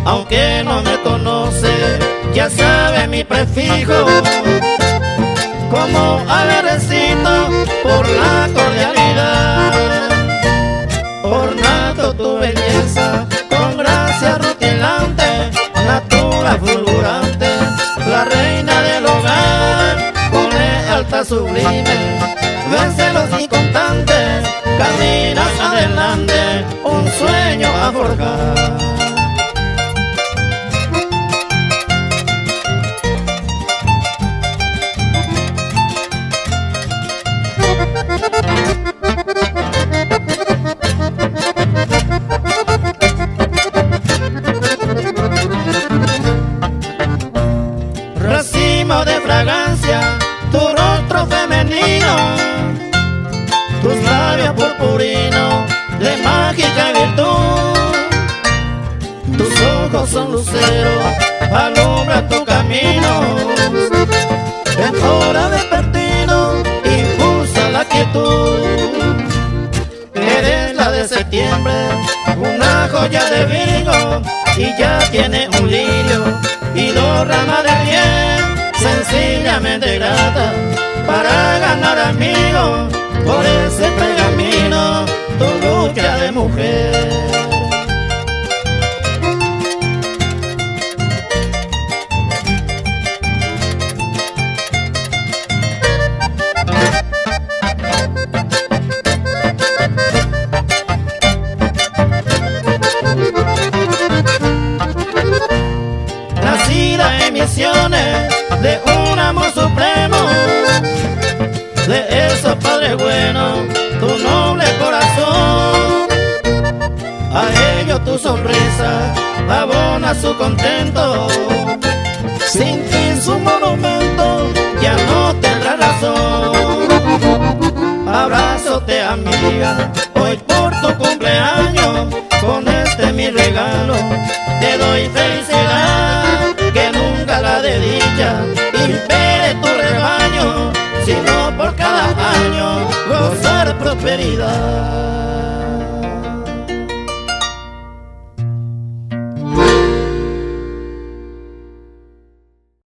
aunque no me conoce, ya sabe mi prefijo. Como agradecido por la cordialidad, ornato tu belleza con gracia rutilante, natura fulgurante, la reina del hogar, con lealtad sublime, vencelos inconstantes, caminas adelante, un sueño a forjar. Racimo de fragancia, tu rostro femenino, tus labios purpurinos de mágica virtud, tus ojos son luceros, alumbran tu camino, en hora vespertino impulsa la quietud. Eres la de septiembre, una joya de Virgo, y ya tiene un lirio y dos ramas de miel, sencillamente grata para ganar amigos por ese pergamino, tu lucha de mujer. Nacida en misiones de un amor supremo, de esos padres buenos, tu noble corazón, a ellos tu sonrisa abona su contento, sin ti su monumento ya no tendrá razón. Abrázote amiga, hoy por tu cumpleaños, con este mi regalo te doy felicidad, que nunca la de dicha impere tu rebaño, sino por cada año gozar prosperidad.